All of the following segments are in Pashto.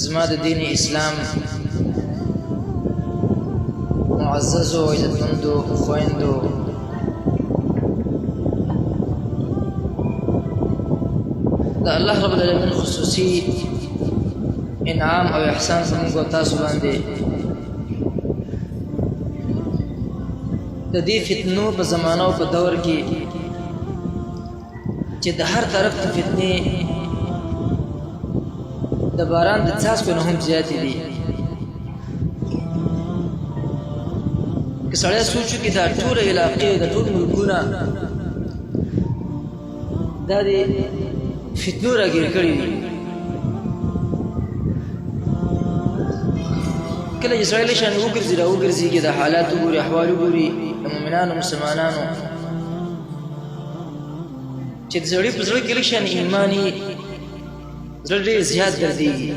زما د دین اسلام معززو و عزتمندو خویندو د الله رب العالمین خصوصي انعام او احسان زموږ او تاسو باندې د دې فتنو په زمانه او په دور کې چې د هر طرف ته فتنې د باران د څاڅکو نه هم زیاتې دي. که سړی سوچ وکړي دا ټوله علاقې د ټول ملکونه دا د فتنو راګیر کړي دي. کله چې سړی له شانې وګرځي را وګرځېږي د حالات وګوري احوال وګوري د مؤمنانو مسلمانانو چې د سړي په زړه کې له شانې ایمان یې زړه ډېر زیات ګرځېږي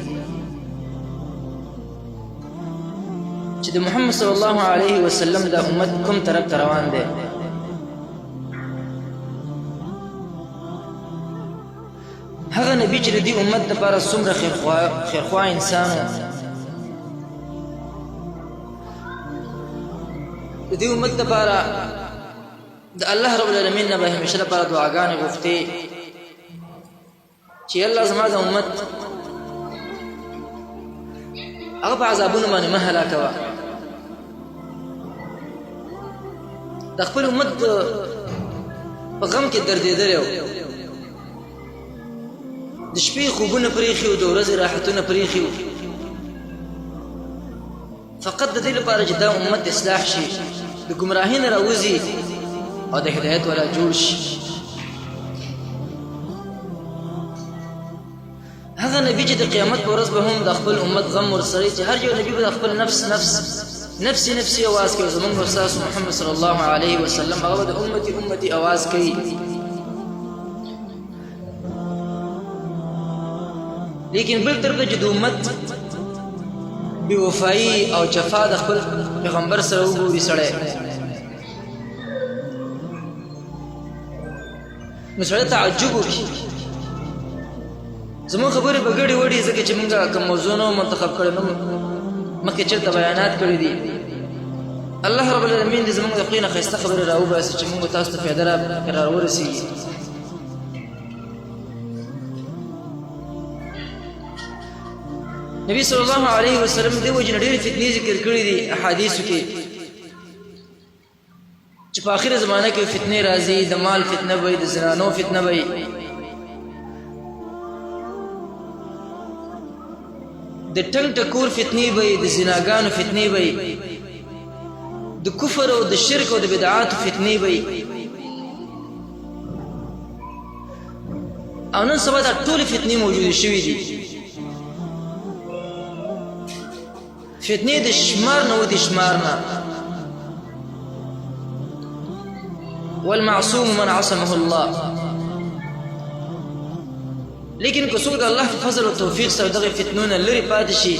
چې د محمد صلی الله علیه وسلم د امت کوم طرف ته روان دی. هغه نبی چې د دې امت دپاره څومره خیرخوا انسان و، د دې امت دپاره د الله رب العالمین نه به همیشه دپاره دعاګانې غوښتې چې الله زما د امت هغه په عذابونو باندې مه هلاکوه. د خپل امت په غم کې دردېدلی و، د شپې خوبونه پرېښي و، د ورځې راحتونه پرېښي و، فقط د دې لپاره چې دا امت اصلاح شي، د ګمراهۍ نه راوځي او د هدایت والا جوړ شي. هغه نبی چې د قیامت په ورځ به هم د خپل امت غم ورسره چې هر یو نبی به د خپل نفسي نفسي اواز کوي. زمونږ استاد محمد صلی الله علیه وسلم هغه د امتي امتي اواز کوي. لیکن بل طرف چې د امت بې وفایي او جفا د خپل پیغمبر سره وګوري سړی، نو سړی تعجب وکړي. زموږ خبرې به ګډې وډې ځکه چې موږ کوم موضوع نه منتخب کړی نو مخکې چېرته بیانات کړي دي. الله رب العالمین دې زموږ د خولې نه ښایسته خبرې راوباسي چې موږ تاسو ته فایده راورسېږي. نبی صلی الله علیه وسلم دې وجې نه ډېرې فتنې ذکر کړي دي احادیثو کې چې په آخره زمانه کې فتنې راځي، د مال فتنه به وي، د زنانو فتنه به وي، د ټنګ ټکور فتنې به وي، د زناګانو فتنې به وي، د کفر او د شرک او د بدعاتو فتنې به وي. او نن سبا دا ټولې فتنې موجودې شوي دي. فتنې د شمار نه و د شمار نه. والمعصوم من عصمه الله. لیکن که څوک د الله په فضل او توفیق سره دغه فتنو نه لرې پاتې شي،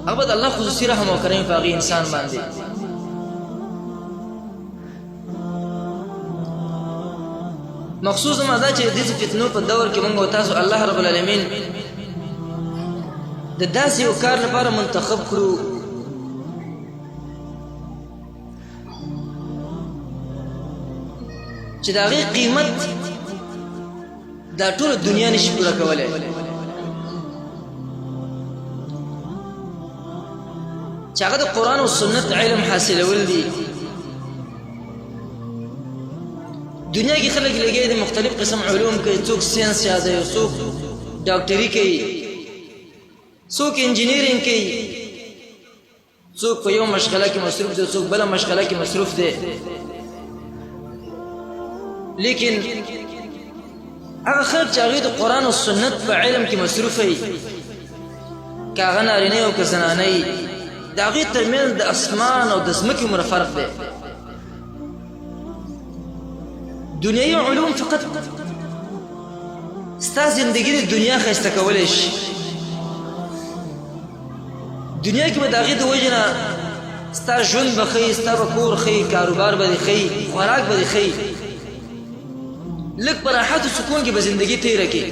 هغه به د الله خصوصي رحم او کرم په هغې انسان باندې. مخصوص زما دا چې د دې فتنو په دور کې موږ او تاسو الله رب العالمین د داسې یو کار لپاره منتخب کړو چې د هغې قیمت دا ټوله دنیا نشي پوره کولی. چې هغه د قرآن او سنت علم حاصلول دي. دنیا کې خلک لګیا دي مختلف قسم علوم کوي، څوک ساینس یادوي، څوک ډاکټري کوي، څوک انجینیرینګ کوي، څوک په یو مشغله کې مصروف دی، څوک بله مشغله کې مصروف دی. لیکن هغه خلک چې هغوی د قرآن او سنت په علم کې مصروف وي، که هغه نارینه او که زنانه وي، د هغوی ترمنځ د اسمان او د ځمکې عمره فرق دی. دنیایي علوم فقط ستا زندګي د دنیا ښایسته کولی شي. دنیا کې به د هغې د وجې نه ستا ژوند به ښیي، ستا به کور ښیي، کاروبار به دې ښیي، خوراک به دې ښیي، لږ په راحت و سکون کې به زندګي تېره کړي.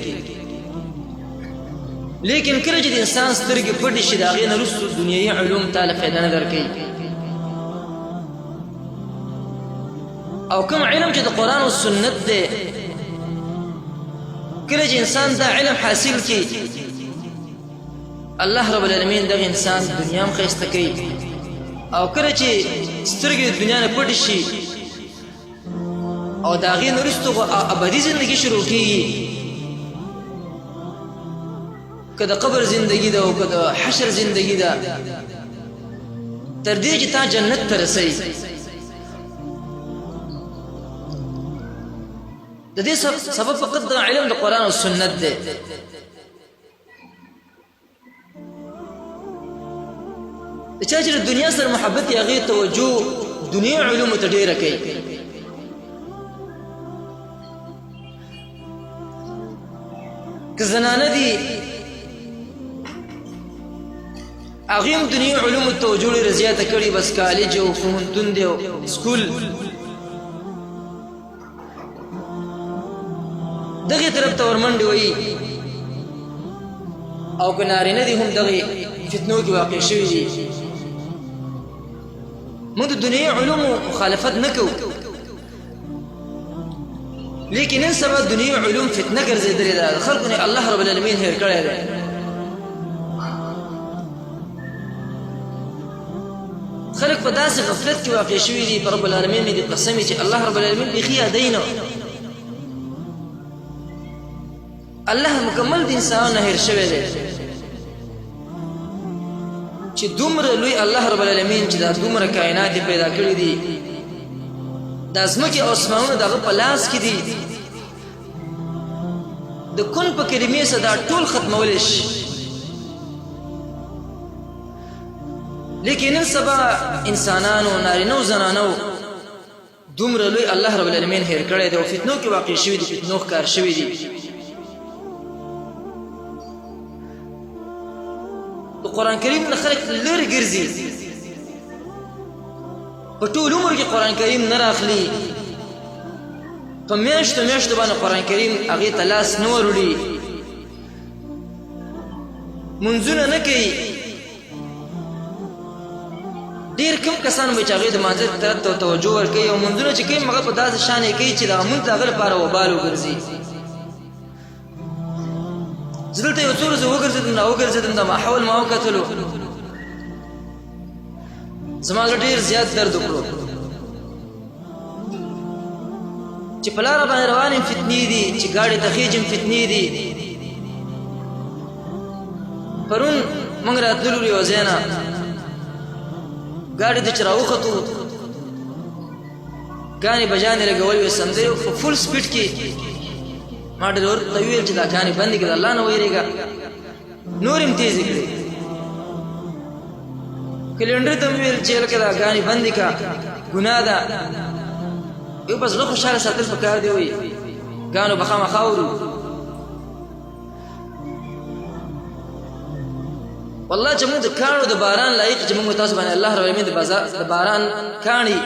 لیکن کله چې د انسان سترګې پټې شي د هغې نه وروسته دنیایي علوم تا له فایده نه درکوي. او کوم علم چې د قرآن او سنت دی کله چې انسان دا علم حاصل کړي الله رب العالمین دغه انسان دنیا هم ښایسته کوي او کله چې سترګې د دنیا نه پټې شي او د هغې نه وروسته ابدي زندګي شروع کېږي که د قبر زندگی ده او که د حشر زندگی ده تر دې چې تا جنت ته رسوي د دې سبب فقط د علم د قرآن او سنت دی. د چا چې د دنیا سره محبت یې هغې توجه دنیا علومو ته ډېره کوي. که زنانه دي هغې هم دنیا علومو ته توجه ډېره زیاته کړې بس کالج او پوهنتون دی او سکول دغې طرف ته ورمنډې وهي او که نارینه دي هم دغې فتنو کې واقع شوي دي. موږ د دنیایي علومو مخالفت نه کوو لیکن نن سبا دنیایي علوم فتنه ګرځېدلې ده. د خلکو نه الله رب العالمین هېر کړی دی. خلک په داسې غفلت کې واقع شوي دي په رب العالمین مې دې قسم چې الله رب العالمین بیخي یادوي نه. الله مکمل د انسانانو نه هېر شوی دی چې دومره لوی الله رب العالمین چې دا دومره کائنات پیدا کړي دي دا ځمکې او اسمانونه د هغه په لاس کې دي د کن په کلمې سره دا ټول ختمولی شي. لیکن نن سبا انسانانو نارینه او زنانو دومره لوی الله رب العالمین هېر کړی دی او فتنو کې واقع شوي دي فتنو ښکار شوي دي. د قرآن کریم نه خلک لرې ګرځي په ټول عمر کې قرآن کریم نه راخلي په میاشتو میاشتو باندې قرآن کریم هغې ته لاس نه وروړي منځونه نه کوي. ډېر کم کسان به چې هغې د مانځه طرف ته توجه ورکوي او منځونه چې کوي هغه په داسې شان یې کوي چې دغه مونځ د هغه لپاره وبال وګرځي. زه دلته یو څو ورځې وګرځېدم را وګرځېدم د ماحول ما وکتلو زما زړه ډېر زیات درد وکړو چې په لاره باندې روان یم فتنې دي چې ګاډي ته خېجم فتنې دي. پرون موږ راتللو یوه ځای نه ګاډي ته چې راوختو ګانې بجانې لګول وې سندرې په فل سپیډ کې ما ډریور ته وویل چې دا ګانې بندې کړه الله نه ویرېږه نور هم تیزې کړې. کلینډر ته مې ویل چې هلکه دا ګانې بندې کړه ګناه ده. یو په زړه خوشحاله ساتل پکار دی وایي ګانو به خامخا ورو. والله چې موږ د کاڼو د باران لایق چې موږ تاسو باندې الله رب العالمین د باران کاڼي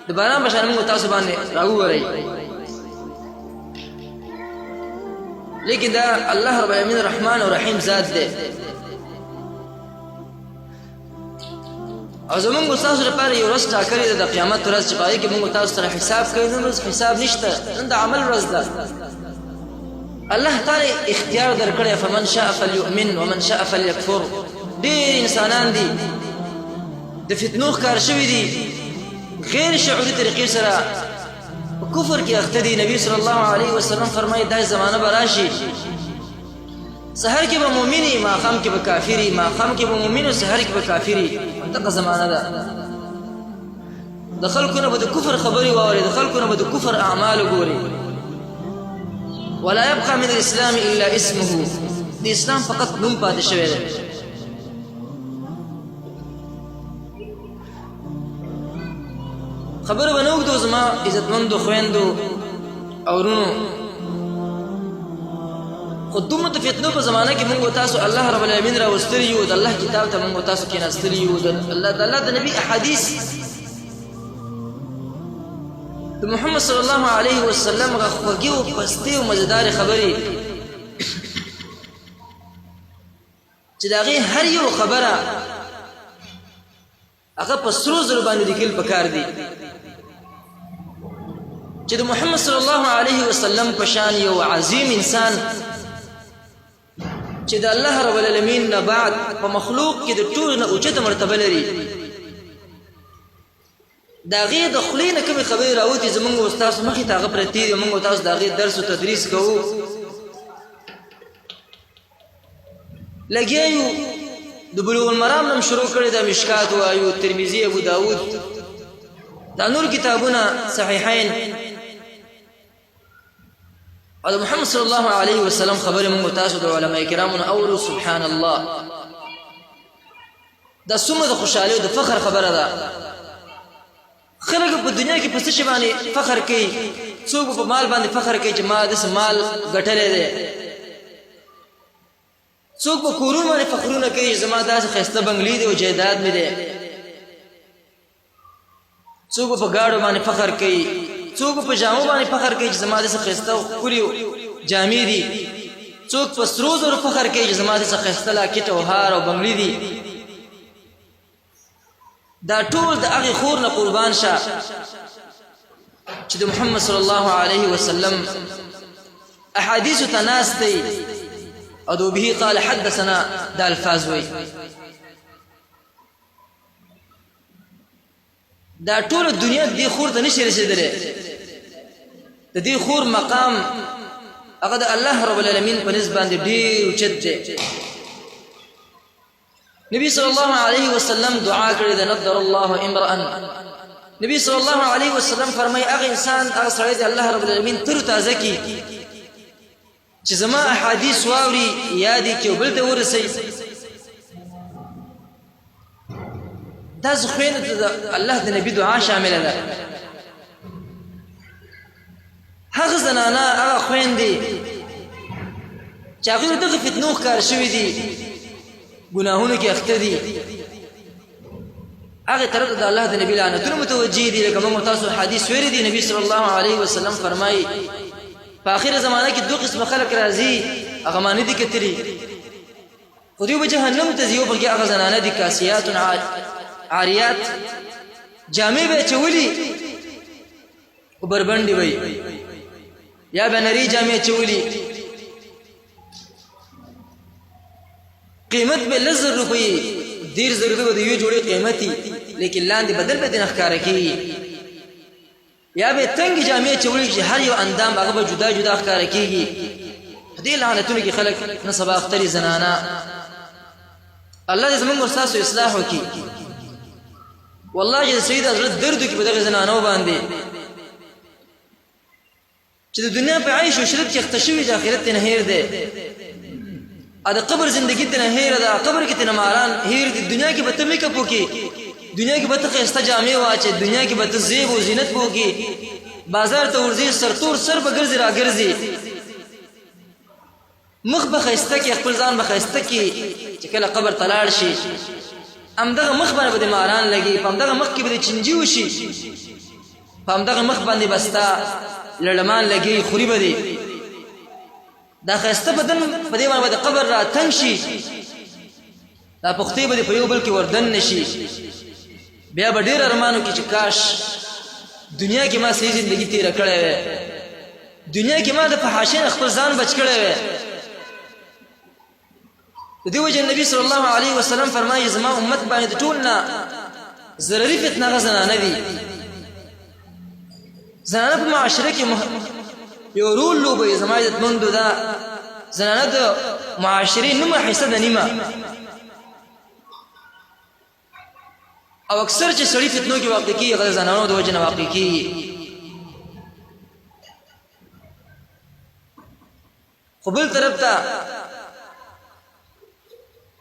د باران په شان موږ تاسو باندې راووروي لیکن دا الله رب العالمین رحمان او رحیم ذات دی او زمونږ تاسو لپاره یو ورځ ټاکلې ده د قیامت ورځ چې په هغې کې موږ تاسو سره حساب کوي. نن ورځ حساب نشته نن د عمل ورځ ده. الله تعالی اختیار درکړی فمن شاء فلیؤمن ومن شاء فلیکفر. ډېر انسانان دي د فتنو ښکار شوي دي غیر شعوري طریقې سره په کفر کې اخته دي. نبي صلی الله علیه وسلم فرمایي داسې زمانه به راشي سحر کې به مؤمني ماښام کې به کافري ماښام کې به مؤمن او سحر کې به کافري. دغه زمانه ده د خلکو نه به د کفر خبرې واوري د خلکو نه به د کفر اعمال وګوري. ولا يبقى من الاسلام الا اسمه. د اسلام فقط نوم پاتې شوی دی. خبره به نه اوږدو زما عزتمندو خویندو او ورونو خو دومره د فتنو په زمانه کې موږ تاسو الله رب العالمین راوستلي یو د الله کتاب ته موږ تاسو کېناستلي یو د الله د نبي احادیث د محمد صلی الله علیه وسلم هغه خوږې او پستې او مزیدارې خبرې چې د هغې هر یو خبره هغه په سرو زرو باندې لیکل پکار دي چې د محمد صلی الله علیه وسلم په شان یو عظیم انسان چې د الله رب العالمین نه بعد په مخلوق کې د ټولو نه اوچته مرتبه لري د هغې د خولې نه کومې خبرې راوتې زمونږ او ستاسو مخې ته هغه پرتې دي مونږ او تاسو د هغې درس و تدریس کوو لګیا یو د بلوغ المرام نه شروع کړی د مشکات وایو ترمذي ابو داود دا نور کتابونه صحیحین او د محمد صلی الله علیه وسلم خبرې مونږ تاسو د علماء کرامو نه اورو سبحان الله دا څومره د خوشحالۍ او د فخر خبره ده خلک په دنیا کې په څه شي باندې فخر کوي څوک په مال باندې فخر کوي چې ما داسې مال ګټلی دی څوک په کورونو باندې فخرونه کوي چې زما داسې ښایسته بنګلې دی او جایداد مې دی څوک په ګاډو باندې فخر کوي څوک په جامو باندې فخر کوي چې زما داسې ښایسته او ښکلې جامې دي څوک په سرو زرو فخر کوي چې زما داسې ښایسته لاکټ او هار او بنګلې دي دا ټول د هغې خور نه قربان شه چې د محمد صلی الله علیه وسلم احادیثو ته ناست دی او دو به قال حدثنا دا الفاظ وی دا ټول دنیا دې خور ته نشي رسیدلی د دې خور مقام هغه د الله رب العالمین په نسبت باندې ډېر اوچت دی نبی صلی الله علیه وسلم دعا کړې ده نضر الله امرأ نبی صلی الله علیه وسلم فرمایي هغه انسان هغه سړی دی الله رب العالمین تر تازه کی چې زما احادیث واوري یادې کې بل ته ورسي دا ځخوینه د الله د نبی دعا شامله ده هغه زنانه هغه خویندې چې هغوی دغه فتنو ښکار شوي دي ګناهونو کې اخته دي هغه طرف ته د الله د نبی لعنتونه متوجه دي لکه موږ تاسو حدیث ویری دي نبی صلی الله علیه وسلم فرمایي په آخر زمانه کې دوه قسم خلک راځي هغه معنی دي کتري خو دوی به جهنم ته ځي او پکې هغه زنانه دي کاسیات عاریات جامې به چولي او بربنډې وي یا به نري جامې چولي قیمت به 10,000 روپۍ 10,000 روپۍ به د یوې جوړې قیمتي لیکن لاندې بدل به دې نه ښکاره کېږي یا به تنګې جامې چولي چې هر یو اندام هغه به جدا جدا ښکاره کېږي په دې لعنتونو کې خلک نه سبا اختري زنانه الله دې زموږ ستاسو اصلاح وکړي والله چې د سید حضرت درد وکړي په دغې زنانو باندې چې د دنیا په عیش و شرط کې اخته شوي د آخرت نه هیر دی د قبر زندگی ته نه هیره ده قبر کې ته نه ماران هیر دي دنیا کې به ته میک اپ وکړي دنیا کې به ته ښایسته جامې واچې دنیا کې به ته زیب و زینت وکړي بازار ته ورځې سرتور سر به ګرځې راګرځې مخ به ښایسته کړي خپل ځان به ښایسته کړي چې کله قبر ته لاړ شي همدغه مخ باندې به دې ماران لګي په همدغه مخ کې به دې چنجي وشي په همدغه مخ باندې به ستا لړمان لګي خوري به دې دا ښایسته بدن په دې باندې به د قبر را تنګ شي دا پختې به دې په یو بل کې وردن نه شي بیا به ډېر ارمان وکړي چې کاش دنیا کې ما صحیح زندګي تېره کړې وی دنیا کې ما د فحاشۍ نه خپل ځان بچ کړی وی د دې وجه نبي صلی الله علیه وسلم فرمایي زما امت باندې د ټول نه ضرري فتنه هغه زنانه دي زنانه په معاشره کې یو رول لوبوي زما عزتمندو دا زنانه د معاشرې نیمه حصه ده نیمه او اکثر چې سړي فتنو کې واقع کېږي هغه د زنانو د وجې نه واقع کېږي خو بل طرف ته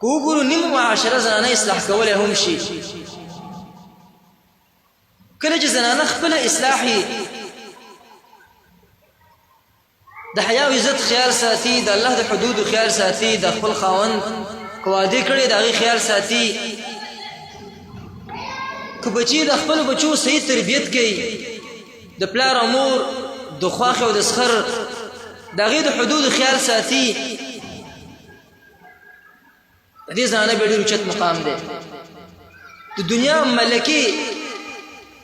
که وګورو نیمه معاشره زنانه اصلاح کولی هم شي کله چې زنانه خپله اصلاحي د حیا او عزت خیال ساتي د الله د حدودو خیال ساتي د خپل خاوند که واده کړی د هغې خیال ساتي که بچي د خپلو بچو صحیح تربیت کوي د پلار او مور د خواښې او د سخر د هغې د حدودو خیال ساتي د دې زنانه به ډېر اوچت مقام دی د دنیا ملکې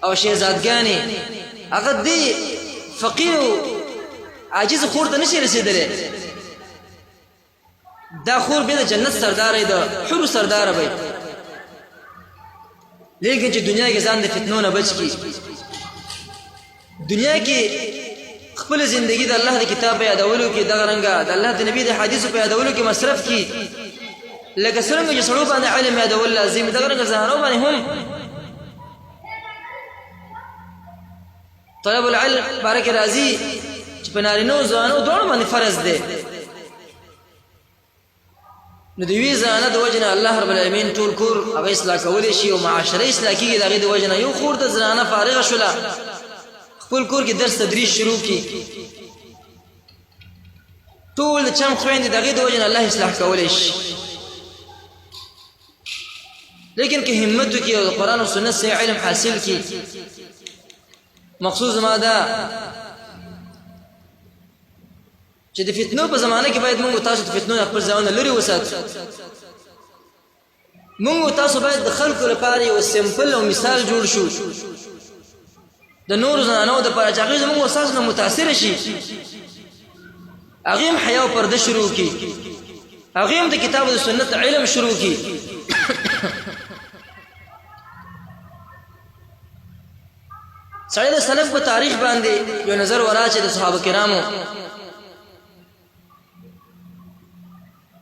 او شهزادګانې هغه دې فقیر او عاجز خور ته نشي رسېدلی دا خور بیا د جنت سرداره د حور سرداره به لیکن چې دنیا کې ځان د فتنو نه بچ کی دنیا کې خپل زندگی د الله د کتاب په یادولو کې دغه رنګه د الله د نبی د حدیثو په یادولو کې مصرف کی لکه څنګه چې سړو باندې علم یادول لازم دغه رنګه زهرو باندې هم طلب العلم بارک راضی چې په نارینو ځوانو دواړو باندې فرض دی نو د یوې زنانه د وجې نه الله رب العالمین ټول کور هغه اصلاح کولی شي او معاشره اصلاح کېږي د هغې د وجې نه یو خور د زنانه فارغه شوله خپل کور کې درس تدریس شروع کړي ټول د چم خویندې د هغې د وجې نه الله اصلاح کولی شي لیکن که همت وکړي او د قرآن او سنت صحیح علم حاصل کړي مقصود زما دا چې د فتنو په زمانه کې باید موږ تاسو د فتنو خپل ځانونه لرې وساتو موږ تاسو باید د خلکو لپاره یو سمپل او مثال جوړ شو د نورو زنانو دپاره چې هغوی زموږ ستاسو نه متاثره شي هغوی هم حیا او پرده شروع کړي هغوی هم د کتاب او د سنت علم شروع کړي سړی د سلف په تاریخ باندې یو نظر وراچي د صحابه کرامو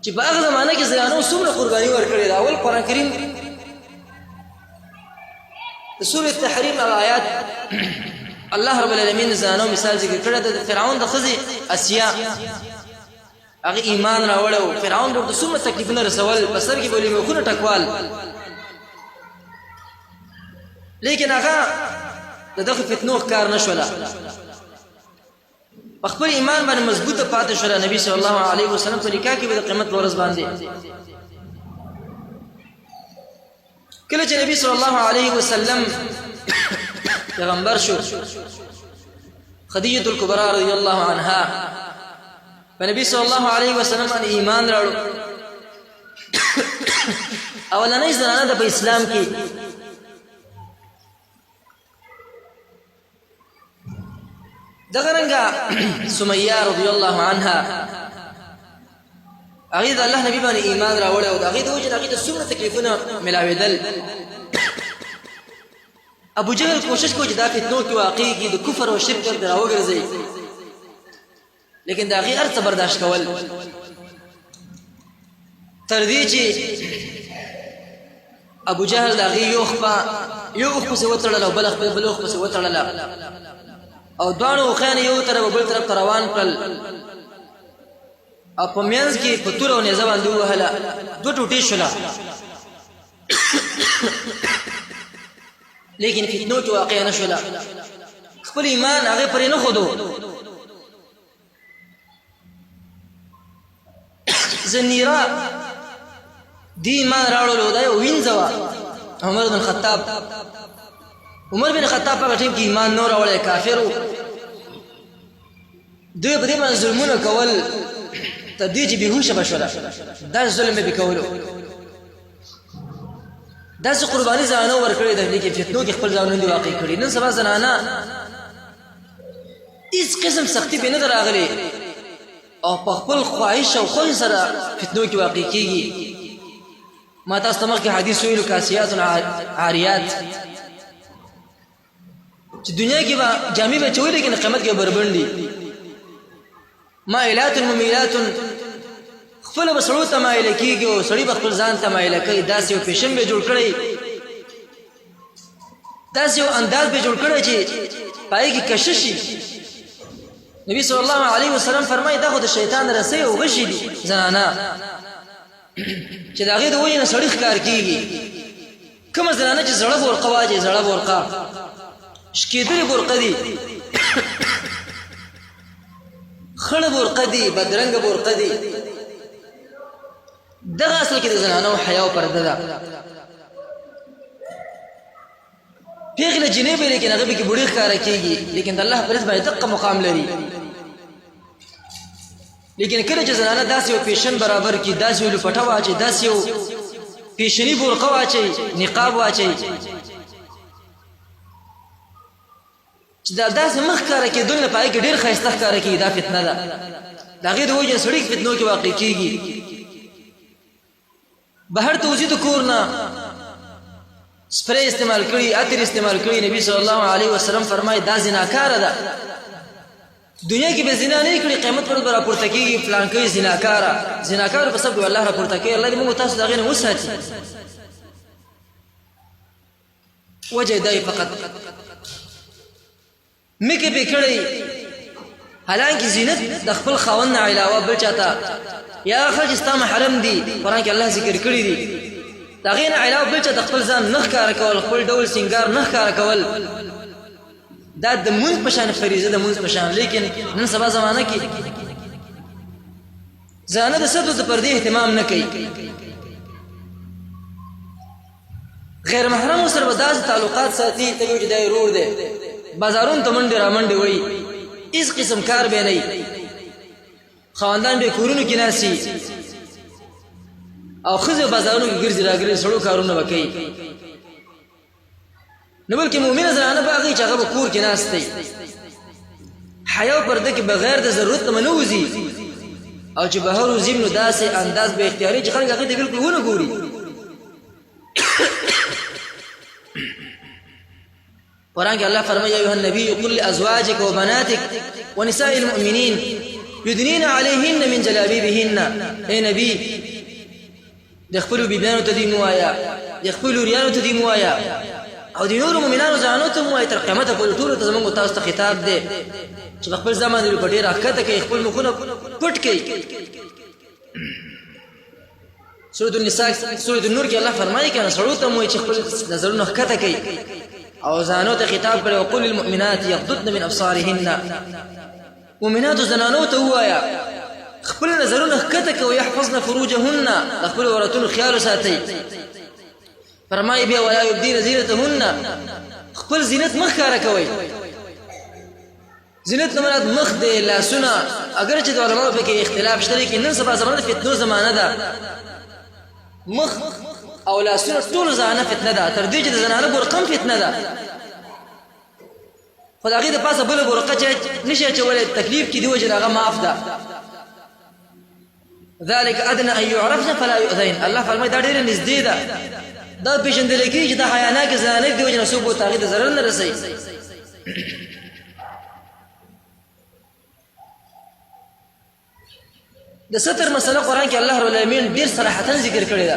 چې په هغه زمانه کې زنانو څومره قرباني ورکړې ده اول قرآن کریم د سورة تحریم آیات الله رب العالمین زنانو مثال ذکر کړی ده د فرعون د ښځې اسیا هغه ایمان راوړی او فرعون ورته څومره تکلیفونه رسول په سر کې به یې میخونه ټکوال لیکن هغه د دغه فتنو ښکار نه شوله په خپل ایمان باندې مضبوطه پاتې شوله نبی صلی الله علیه وسلم په نکاح کې به د قیامت په ورځ باندې کله چې نبی صلی الله علیه وسلم پیغمبر شو خدیجه الکبرى رضی الله عنها په نبی صلی الله علیه وسلم باندې ایمان راوړ اولنۍ زنانه د په اسلام کې دغه رنګه سمیه رضی الله عنها هغې د الله نبي باندې ایمان راوړی او د هغې د وجې نه هغې ته څومره تکلیفونه میلاوېدل ابو جهل کوشش کو چې دا فتنو کې واقع کړي د کفر او شرک ورته راوګرځوي لیکن د هغې هر څه برداشت کول تر دې چې ابو جهل د هغې یو اوښ پسې وتړله او بل اوښ پسې وتړله او دواړو اوښیانې یو طرف او بل طرف ته روان کړل او په منځ کې په توره او نیزه باندې ووهله دوه ټوټې شوله لیکن فتنو کې واقع نه شوله خپل ایمان هغې پرې نه ښودو زنیره دې ایمان راوړلو دا یو وینځه وه عمر بن خطاب په هغه ټیم کې ایمان نو راوړی کافر و دوی په دې باندې ظلمونه کول تر دې چې بېهوشه به شوله دا ظلم به پرې کولو داسې قرباني زنانو ورکړې ده لیکن فتنو کې خپل ځانونه دي واقع کړي نن سبا زنانه هېڅ قسم سختي پرې نه ده راغلې او په خپل خواهش او خوښ سره فتنو کې واقع کېږي ما تاسو ته مخکې حدیث ویلو کاسیات عاریات چې دنیا کې به جامې به چوي لیکن قیامت کې به بربنډي مائلات ممیلات خپل به سړو ته مایله کېږي او سړي به خپل ځان ته مایله کوي داسې یو فیشن به جوړ کړی داسې یو انداز به جوړ کړی چې په هغې کې کشش شي نبي صلی الله علیه وسلم فرمایي دا خو د شیطان رسۍ او غشي دي زنانه چې د هغې د وجې نه سړي ښکار کېږي کومه زنانه چې زړه بورقه واچي زړه بورقه شکېدلې بورقه دي خړه بورقه دي بدرنګه بورقه دي دغه اصل کې د زنانو حیا او پرده ده پیغله جنې به لیکن هغه به کې بوډۍ ښکاره کېږي لیکن د الله په رضا باندې دقه مقام لري لیکن کله چې زنانه داسې یو پیشن برابر کړي داسې یو لپټه واچي داسې یو پیشنی برقه واچي نقاب واچي چې دا داسې مخ کاره کېدل نه پای کې ډېر ښایسته ښکاره کېږي دا فتنه ده د هغې د وجې سړي فتنو کې واقع کېږي بهر ته وځي د کور نه سپری استعمال کړي عطر استعمال کړي نبی صلی الله علیه وسلم فرمایي دا زناکاره ده دنیا کې به زنا نه کړي قیامت پر به راپورته کېږي فلانکۍ زناکاره زناکار په سبب الله راپورته کوي الله دې موږ تاسو د هغې نه وساتي وجه دی فقط مکه به کړی حالانکه زینت د خپل خاوند نه علاوه بل چاته یا خرج ستا محرم دي قرآن کې الله ذکر کړی دي د هغې نه علاوه بل چاته خپل ځان نه ښکاره کول خپل ډول سینګار نه ښکاره کول دا د مونځ په شان فریضه د مونځ په شان لیکن نن سبا زمانه کې زانه د ستو د پردې اهتمام نه کوي غیر محرم سره به داسې تعلقات ساتي ته وایي چې دا یې ورور دی بازارون ته منډې را منډې وړي هېڅ قسم کار به نه خاوندان به کورونو کې ناستي او ښځې بازارونو کې ګرځي راګرځي سړو کارونه به کوي نو بلکې مؤمنه زنانه به هغې چې هغه به کور کې ناست دی حیا او پرده کې بغیر د ضرورت نه نه وځي او چې بهر وځي نو داسې انداز به اختیاري چې خلک هغې ته بلکل ونه ګوري قرآن کې الله فرمایي یا ایها النبي قل لازواجك وبناتك ونساء المؤمنين يدنين عليهن من جلابيبهن اے نبی د خپلو بیبیانو ته دې مو وایه د خپلو وریانو ته دې مو وایه او د نورو مؤمنانو زنانو ته مو وایه تر قیامته پورې ټولو ته زموږ تاسو ته خطاب دی چې په خپل ځان باندې په ډېر راښکته کوي خپل مخونه پټ کوي سورة النساء سورة النور کې الله فرمایي که نه سړو ته مو وایي چې خپل نظرونه ښکته کوي او زانو ته خطاب کړی وقل للمؤمنات یغضضن من ابصارهن مؤمناتو زنانو ته ووایه خپل نظرونه ښکته کوي یحفظن فروجهن د خپلو عورتونو خیال وساتئ فرمایي بیا ولا یبدین زینتهن خپل زینت مه ښکاره کوئ زینت نه مراد مخ دی لاسونه اگر چې د علماو پکې اختلاف شته لیکن نن سبا زمانه د فتنو زمانه ده مخ او لاسونه ټول زانه فتنه ده تر دې چې د زنانه برقم فتنه ده خو د هغې د پاسه بله برقه چې نشي اچولی تکلیف کې دي وجې د هغه معاف ده ذلك ادنى ان يعرفن فلا يؤذين الله فرمایي دا ډېره نږدې ده دا پېژندلی کېږي چې دا حیاناکې زنانه دي وجې نه څوک به ورته هغې ته ضرر نه رسوي د ستر مسله قرآن کې الله رب العالمین ډېر صراحتا ذکر کړې ده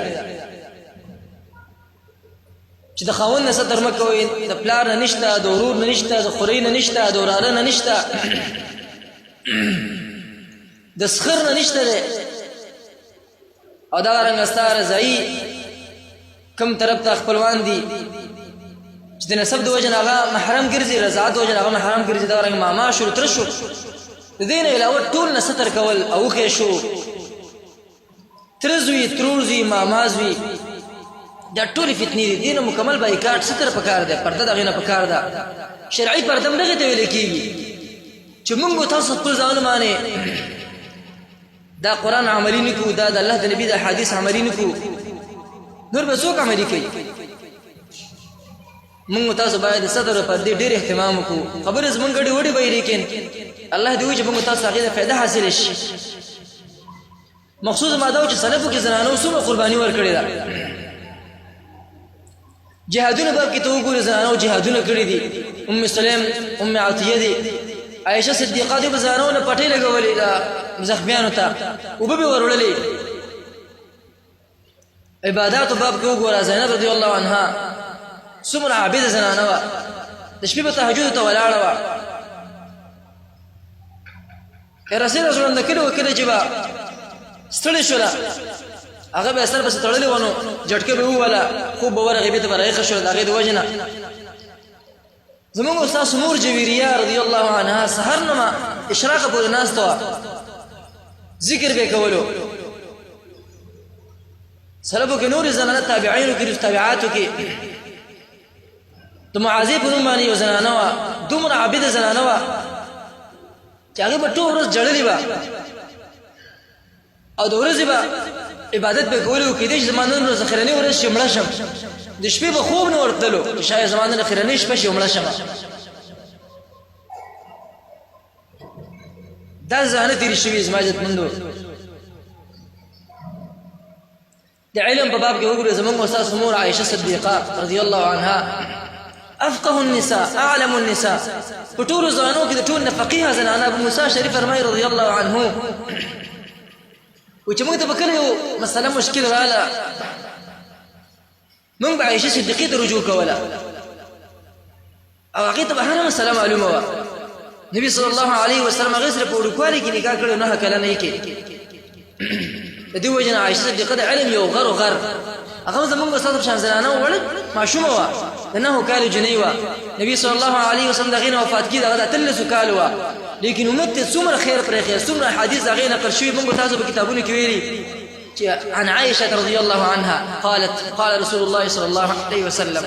چې د خاوند نه ستر مه کوئ د پلار نه نشته د ورور نه نشته د خورۍ نه نشته د وراره نه نشته د سخر نه نشته دی او دغرنګه ستا رضایي کوم طرف ته خپلوان دي چې د نسب د وجې نه هغه محرم ګرځي رضاعت د وجې نه هغه محرم ګرځي دغرنګه ماما شو تره شو د دې نه علاوه ټول نه ستر کول اوښې شو تره زوی ترور زوی ماما زوی دا ټولې فتنې دي دې نه مکمل بایکاټ ستر پکار دی پرده د هغې نه پکار ده شرعي پرده هم دغې ته ویلی کېږي چې موږ تاسو خپل ځانونه باندې دا قرآن عملي نه کړو دا د الله د نبي د حدیث عملي نه کړو نور به څوک عملي کوي موږ تاسو باید د ستر او پردې ډېر اهتمام وکړو خبرې زموږ ګډې وډې به لیکن الله دې وایي چې موږ تاسو هغې ته فایده حاصله شي مخصوص ماده و چې سلفو کې زنانو څومره قرباني ورکړې ده جهادونه باب کې ته وګورې زنانو جهادونه کړي دي ام سلیم ام عطیه دي عایشه صدیقه دې به زنانو نه پټۍ لګولې ده زخمیانو ته اوبه به وروړلې عباداتو باب کې وګوره زینب رضی الله عنها څومره عابده زنانه وه د شپې به تهجدو ته ولاړه وه رسول الله صلی کله وکړه چې به ستړې شوله هغه به سر پسې تړلې وه نو جټکه به ووهله خوب به ورغې بېرته به راویښه شوله د هغې د وجې نه زمونږ استاد مور جویریه رضی الله عنها سهر نه اشراقه پورې ناسته وه ذکر به کولو سلفو کې نورې زنانه تابعینو کې تابعاتو کې د معاذې په نوم باندې یو زنانه وه دومره عابده زنانه وه چې هغې به ټول ورځ جړلې وه او د ورځې به عبادت به کولو کې د زمانه نو ذخیرنی ورځ شمړه شم د شپې به خوب نه ورتلو شاید زمانه اخرنی شپه شمړه شم دا ځانه تیری شوی زما عزت مندو د علم په باب کې وګورئ زموږ استاد امور عائشه صدیقه رضی الله عنها افقه النساء اعلم النساء په ټول زنانو کې د ټول فقيه زنانه ابو موسی شریف فرمایي رضی الله عنه و چې موږ ته وکړو یو مسله مشکل رااله موږ به عائشه صدیقه ته رجوع کوله او هغه ته به هر مسله معلومه و نبی صلی الله علیه وسلم هغه سره په وړوکوالي کې نکاح کړو نه کله نه کې د دې وجه عائشه صدیقه د علم یو غر هغه زمونږ استاد شان زنانه وړ ماشومه و انه کال جنیوا نبی صلی الله علیه وسلم دغه وفات کی دغه تلسو کال و لیکن امت څومره خیر پرې خیر څومره حدیث دغه نقل شوی موږ تاسو په کتابونو کې ویلي چې عن عائشه رضی الله عنها قالت قال رسول الله صلی الله علیه وسلم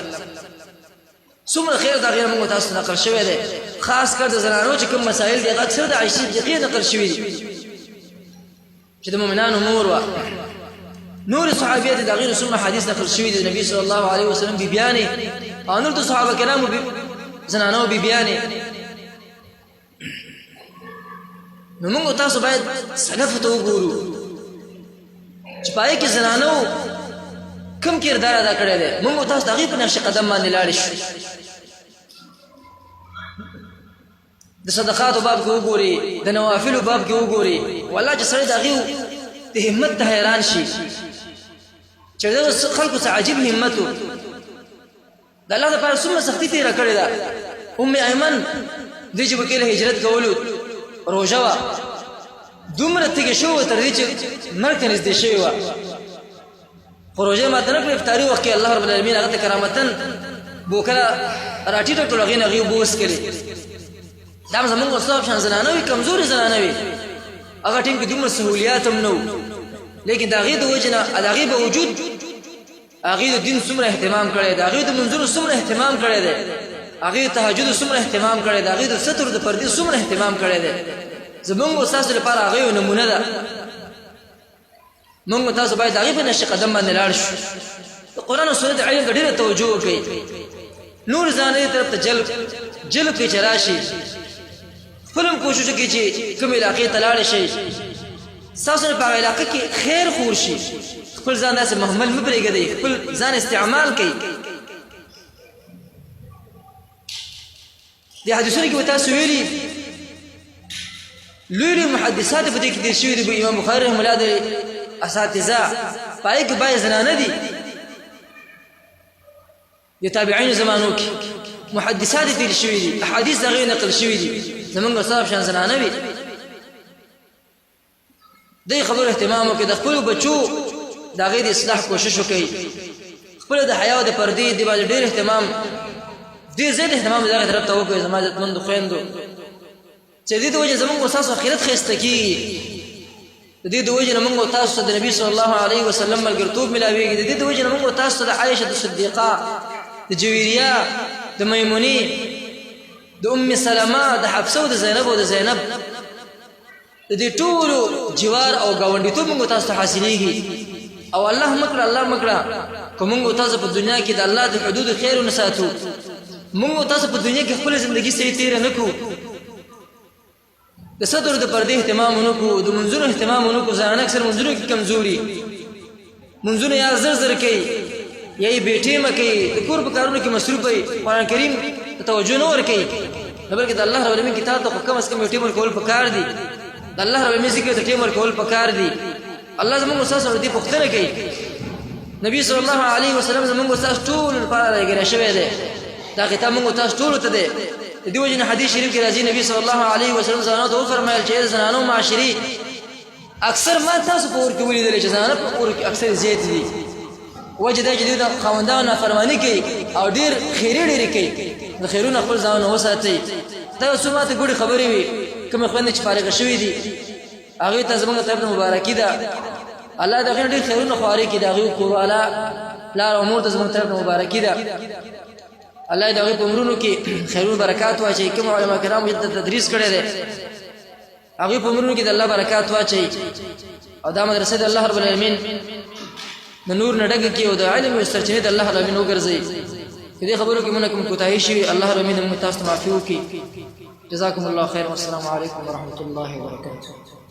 څومره خیر دغه موږ تاسو نقل شوی دی خاص کر د زنانو چې کوم مسائل دي اکثر د عائشه دغه نقل شوی دي چې د مؤمنانو امور و نور صحابيات د غیر څومره حدیث نقل شوی دی نبی صلی الله علیه وسلم بی بیان او نور د صحابه کرامو زنانو بی بیان نو موږ تاسو باید سلف ته وګورو چې پای کې زنانو کوم کردار ادا کړی دی موږ تاسو دغه په نقش قدم باندې لاړ شو د صدقات باب کې وګوري د نوافل باب کې وګوري والله چې سړی دغه د همت ته حیران شي چې دا خلکو څخه عجیب همتو د الله لپاره څومره سختي تیر کړی دا ایمن د چې وکیل هجرت کولو روزه وا دومره تګ شو تر دې چې مرګ ته نږدې شوی و روزه ماته نه کړې افطاری وخت کې الله رب العالمین هغه کرامتن بوکلا راټی ټول غینه غي بوس کړي دا زمونږ استاد شان زنانه وي کمزوري زنانه وي هغه ټیم کې دومره سہولیات هم نو لیکن دا غي د وجنه هغه به وجود هغه د دین څومره اهتمام کړي دا هغه د منظور څومره اهتمام کړي دی هغه تهجد څومره اهتمام کړي دی هغه د ستر د پردي څومره اهتمام کړي دی زمونږ استاد لپاره هغه نمونه ده موږ تاسو باید هغه په نش قدم باندې لاړ شو د قران او سنت علم ډیره توجه وکړي نور ځانې طرف ته جلب کې چراشي فلم کوشش وکړي چې کوم علاقې ته لاړ شي تاسو په علاقې کې خیر خور شي خپل ځان داسې محمل مبرګي خپل ځان استعمال کوي د حدیثونو کې تاسو ویلي لوی محدثات په دې کې د شوی د امام بخاری رحمه الله د اساتذه پای کې بای زنانه دي د تابعین زمانو کې محدثات دي شوی دي احادیث دغه نقل شوی دي زمونږ صاحب شان زنانه وي د خبر اهتمام وکړي د خپل بچو دغه د اصلاح کوشش وکړي خپل د حیا او د پردې د باندې ډېر اهتمام ډېر زیات اهتمام دغه طرف ته وکړي زموږ مند خويندو چې دې د وجه زمونږ تاسو اخرت خسته کیږي د دې د وجه موږ تاسو د نبی صلی الله علیه وسلم ملګرتوب ملاويږي د دې د وجه موږ تاسو د عائشه صدیقه د جویریه د میمونی د ام سلمہ د حفصه او د زینب او د زینب د دې ټول جوار او گاونډیتوب موږ تاسو ته حاصلېږي او الله مکړه کوم تاسو په دنیا کې د الله د حدود خیر او نساتو موږ تاسو په دنیا کې خپل ژوندۍ صحیح تیر نه کو د صدر د پردې اهتمام ونکو د منځونو اهتمام ونکو ځان اکثر منځونو کې کمزوري منځونو یا زر کوي یا یې بیٹې مکي د کور په کارونو کې مصروف وي قرآن کریم توجه نه ور کوي بلکې د الله رب العالمین کتاب ته کم از کم ټیمر کول پکار دي د الله رب العالمین ذکر ته ټیمر کول پکار دي الله زموږ استاد دې پوښتنه کوي نبی صلی الله علیه وسلم زموږ استاد ټول لپاره راګره شوی دی دا کتاب موږ تاسو ټول ته دی دیو جن حدیث شریف کې راځي نبی صلی الله علیه وسلم زنانو ته فرمایل چې زنانو معاشري اکثر ما تاسو په ور کې ولیدل چې زنانو په ور کې اکثر زیات دي وجدا جديد خوندان فرمانی کوي او ډیر خیری کوي د خیرونه خپل ځان وساتي دا سمات ګوري خبرې وي کوم خوند چې فارغ شوی دي هغه ته زموږ طرف مبارکي ده الله دا غیر ډیر خیرونه خواري کې دا غو قراله لا امور ته زموږ طرف مبارکي ده الله دغه په عمرونو کې خیرون برکات واچي کوم علما کرام د تدریس کړي دي هغه په عمرونو کې د الله برکات واچي او دا مدرسې د الله رب العالمین د نور نه ډکه کړي او د علم او سرچینې د الله رب العالمین وګرځي. په دې خبرو کې مونږ کوم کوتاهي شي الله رب العالمین موږ تاسو ته معافي وکړي. جزاكم الله خير والسلام عليكم ورحمة الله وبركاته.